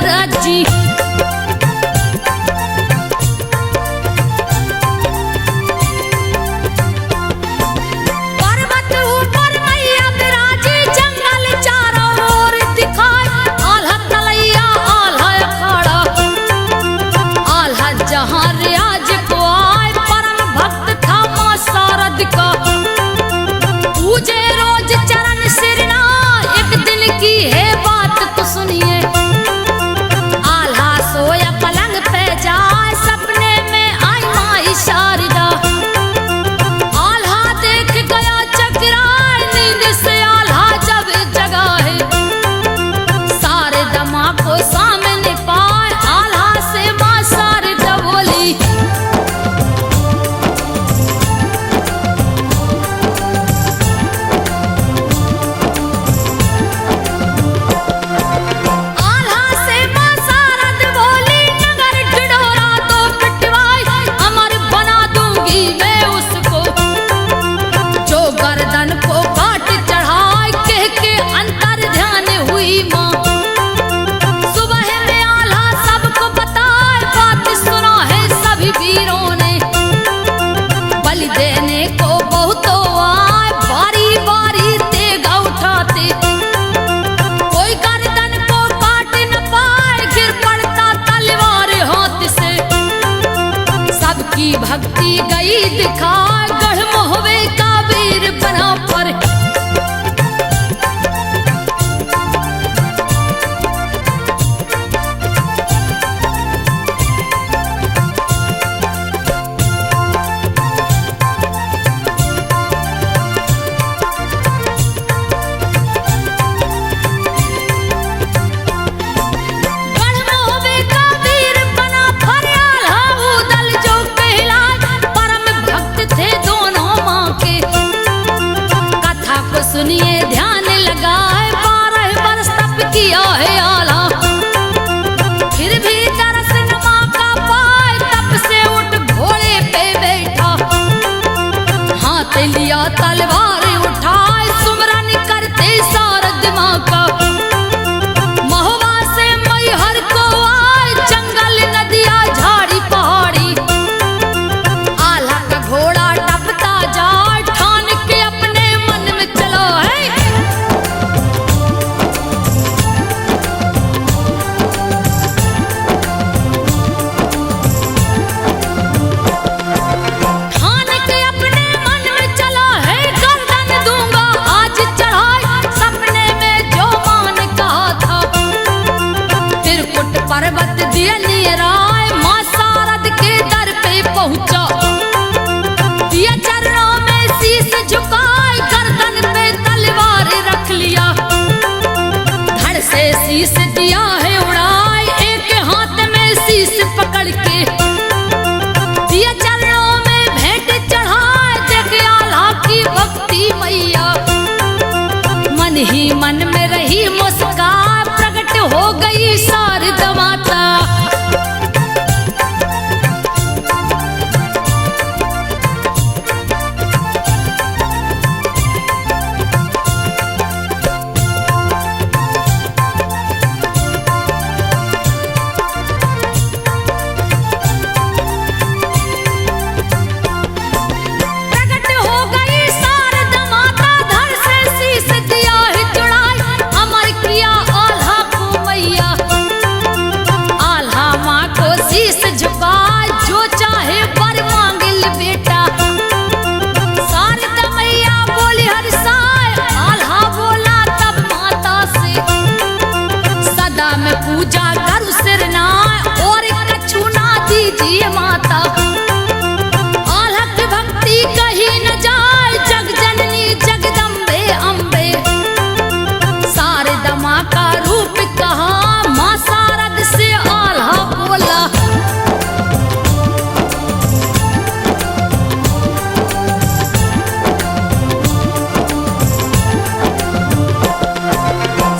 अजी। पर्वत ऊपर मैया विराजी, जंगल चारों ओर दिखाए, आल्हा तलैया आल्हा अखाड़ा, आल्हा जहाँ रियाज को आए, परम भक्त था माँ शारद का। पूजे रोज चरण सिरना, एक दिन की है बात तो सुनिए, आल्हा सोया पलंग पे जाए, सपने में आई माँ शारदा। आल्हा देख गया चकराए, नींद से आल्हा जब जगा है, सारे दमा को सामने पाए, आल्हा से माँ शारदा बोली। आल्हा से माँ शारद बोली, नगर ढिढोरा तो पिटवाई, अमर बना दूंगी मैं उसको, जो गर्दन को काट चढ़ाए, कह के अंतर ध्यान हुई माँ। सुबह में आल्हा सबको बताए, बात सुना है सभी वीरों ने, बलि देने को बहुतों आए, बारी बारी तेगा उठाते, कोई गर्दन को काट न पाए, गिर पड़ता तलवार हाथ से। सबकी भक्ति गई दिखा, गढ़ मोहवे का वीर बना पर। गढ़ मोहवे का वीर बना पर, आल्हा उदल जो कहलाए, परम भक्त थे दोनों माँ के। कथा को सुनिए ध्यान लगाए, 12 वर्ष तप किया है आल्हा, फिर भी दरस न माँ का पाए, तप से उठ घोड़े पे बैठा, हाथ लिया तलवार उठाए, सुमरन करते शारद माँ का। महुआ से मैहर को आए, जंगल नदिया झाड़ी पहाड़ी, आल्हा का घोड़ा टपता जाए, ठान के अपने मन में चला है। ठान के अपने मन में चला है, गर्दन दूंगा आज चढ़ाए, सपने में जो मान कहा था, त्रिकुट पर्वत दिए निराए, माँ शारद के दर पे पहुंचा, दिया चरणों में शीश झुकाए, गर्दन पे तलवार रख लिया, धड़ से शीश दिया है उड़ाए, एक हाथ में शीश पकड़ के, दिया चरणों में भेंट चढ़ाए, देख आल्हा की भक्ति मैया। मन ही मन में रही मुस्कान, प्रकट हो गई शारदा माता। प्रकट हो गई शारदा माता, धड़ से शीश दिया है चढ़ाई, अमर किया आल्हा को मैया। आल्हा माँ को शीश झुकाए, जो चाहे वर मांगिल बेटा, शारदा मैया बोली हर्षाए, आल्हा बोला तब माता से, सदा में पूजा करूँ सिरनाए, और कछु ना दीजिए माता। आल्हा की भक्ति कहीं न जाए, जग जननी जगदम्बे अम्बे, शारदा माँ का रूप कहा, माँ शारद से आल्हा बोला।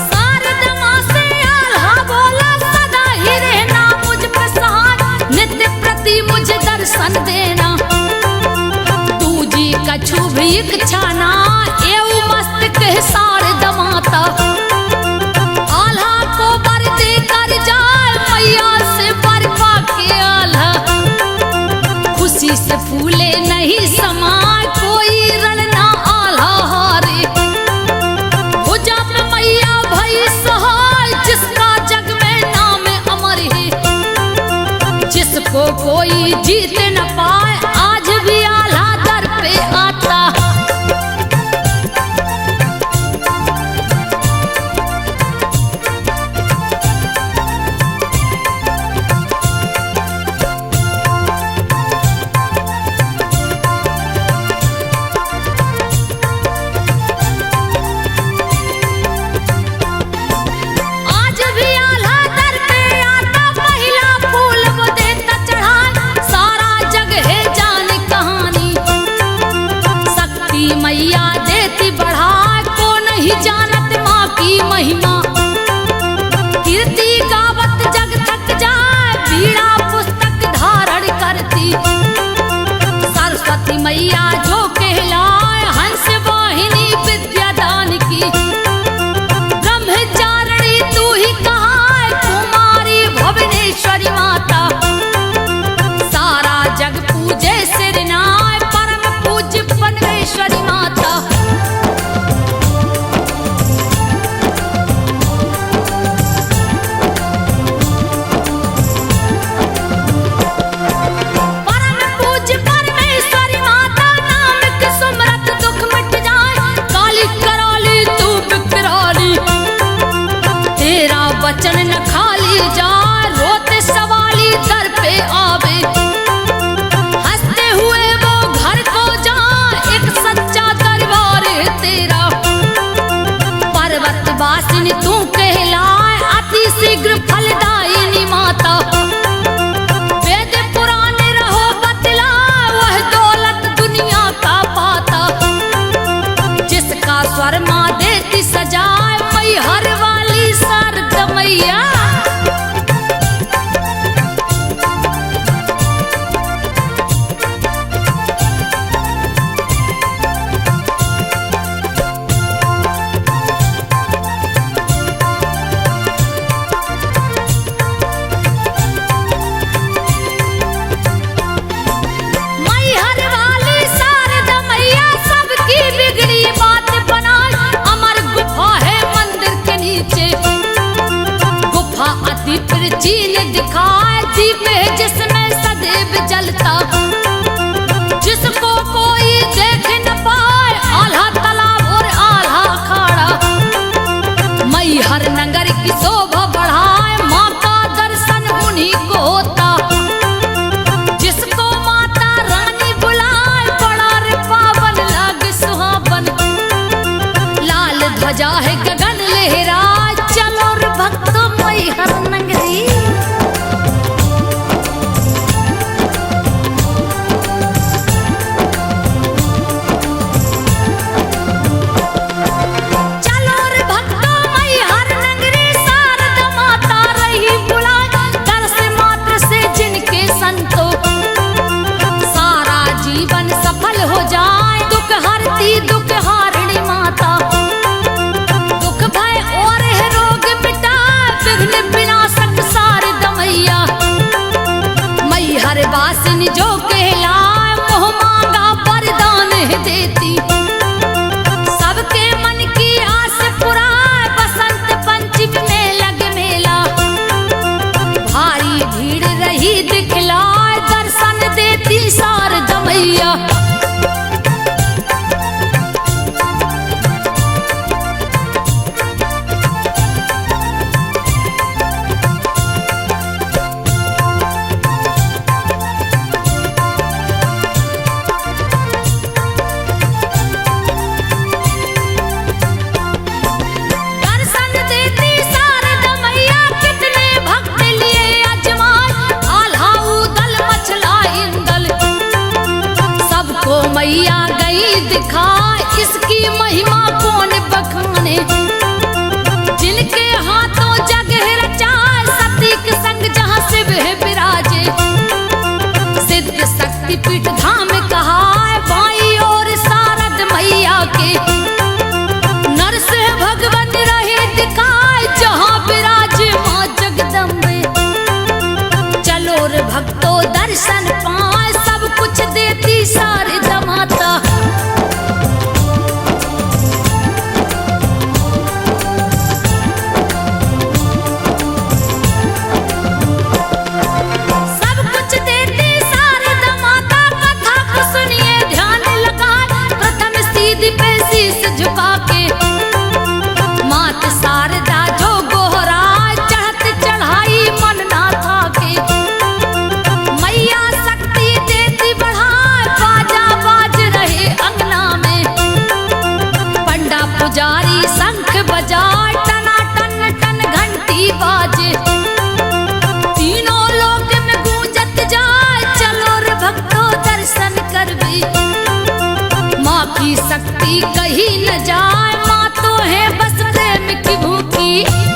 शारदा माँ से आल्हा बोला, सदा ही रहना मुझ पे सहाय, नित्य प्रति मुझे दर्शन देना, तू जी कछु भी इच्छा ना, एऊ मस्तक है शारदा माता। आल्हा को वर दे कर जाए, कोई जीत न पाए, आज भी आल्हा दर पे आता। आज भी आल्हा दर पे आता, पहिला फूल वो देता चढ़ाए, सारा जग है जान कहानी। शक्ति मैया देती बढ़ाए, को नहीं जानत माँ की महिमा। कीर्ति गावत जग थक जाए, बीड़ा पुस्तक धारण करती। सरस्वती मैया जो कहलाए, हंस वाहिनी विद्या दान की। ब्रह्मचारिणी तू ही कहाए, कुमारी भुवनेश्वरी माता। सारा जग पूजे सिर नाय, परम पूज्य परमेश्वरी माता। परम पूज्य परमेश्वरी माता, नाम के सुमरत दुख मिट जाए। काली कराली तू बिकराली, तेरा वचन न खाली जाए। रोते सवाली दर पे आवे, हंसते हुए वो घर को जाए। एक सच्चा दरबार है तेरा, पर्वत वासिनी तू कहलाए। अति शीघ्र फलदायिनी माता, वेद पुराण रहो बतला। वह दौलत दुनिया का पाता, जिसका स्वर माँ देती सजाए। मैहर वाली शारदा मैया, मैहर वाली शारदा मैया, सबकी बिगड़ी बात बनाए। अमर गुफा है मंदिर के नीचे, गुफा अति प्राचीन दिखाए। दीप है जिसमें सदैव जलता, जिसको कोई देख न पाए। आल्हा तालाब और आल्हा अखाड़ा, मैहर नगर की शोभा बढ़ाए। माँ का दर्शन उन्हीं को होता, जिसको माता रानी बुलाए। बड़ा रे पावन लागे सुहावन, लाल ध्वजा है गगन लहराए। चलो रे भक्तों मैहर नगरी, चलो रे भक्तों मैहर नगरी। शारदा माता रही बुलाए, दर्श मात्र से जिनके संतो सारा जीवन सफल हो जाए। दुख हरती दुख हारिणी माता, दुख भय और है रोग मिटाए। विघ्न विनाशक शारदा मैया, मैहर वासिनी जो कहलाए। मोह मांगा वरदान है देती, सबके मन की आस पुराए। बसंत पंचमी में लगे मेला, भारी भीड़ रही दिखलाए। दर्शन देती शारदा मैया, दर्शन देती शारदा मैया। कितने भक्त लिए अजमाए, आल्हा उदल मछला इंदल। सब कहीं न जाए, माँ तो है बस प्रेम की भूखी।